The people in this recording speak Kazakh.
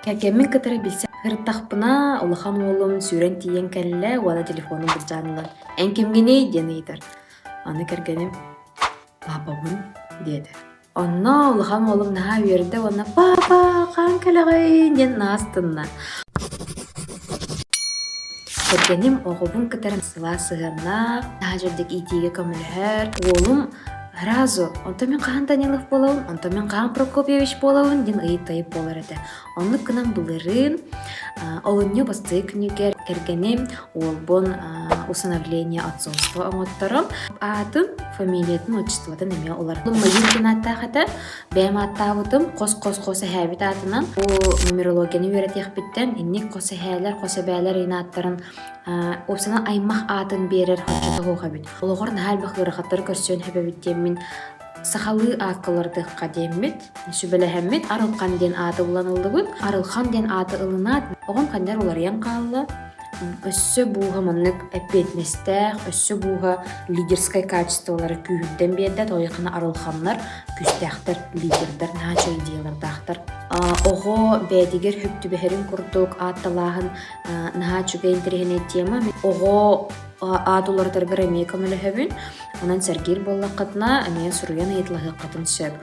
Кәкемин кытары билсе хырттахпына улахан уолум сүрен тиен кэллэ уана телефонун булжаанылан. Эн кимгиней диэн ыйтар. Аны кэргэним папабын диэдэ. Онно улахан уолум наһаа үөрдэ уонна папа хаан кэлэҕэй диэн наастынна. Кэргэним оҕобун кытарын сылаа сыһаннаах наһаа дьэрдик итиигэ көмөлөһөр уолум Разу, онто мен каан Данилов болауын, онто мен каан Прокопьевич болауын, ден ыйып тайып болар эте. Онны кынан былырын, олынню бастыы күнігер кергенем, олбон усыновление отцовства оңоттором. Атын, фамилиятын, отчествотын эме олар. Мыйын кенаттахата, бәм аттавытым, қос-қос-қосы хәбит атынан, ол нумерологияны үйретек біттен, инник қосы хәлер, қосы бәлер инаттарын, опсана аймақ атын берер хоччата хоға бит. Олығыр нахал бақырықаттар көрсен хөбәбіттемін сақалы ақыларды қадеммет, сүбәләхәммет, арылқан ден аты ұланылды бұд, арылқан ден аты ұлынат, оған қандар олар ең қалылы. Өссі бұға мұнық әппетнестәқ, өссі бұға лидерскай качестволары күйінден берді, тойықына арылқанлар, күстәқтір, лидердер, начо идеялардақтыр. Оғы бәдігер хүпті бәхерін күрдік, атталағын начуға интерегене тема. Оғы адулардыр бір әме көмілі хөбін, онан сәргер боллаққатына әме сұруян айтлағы қатын сөп.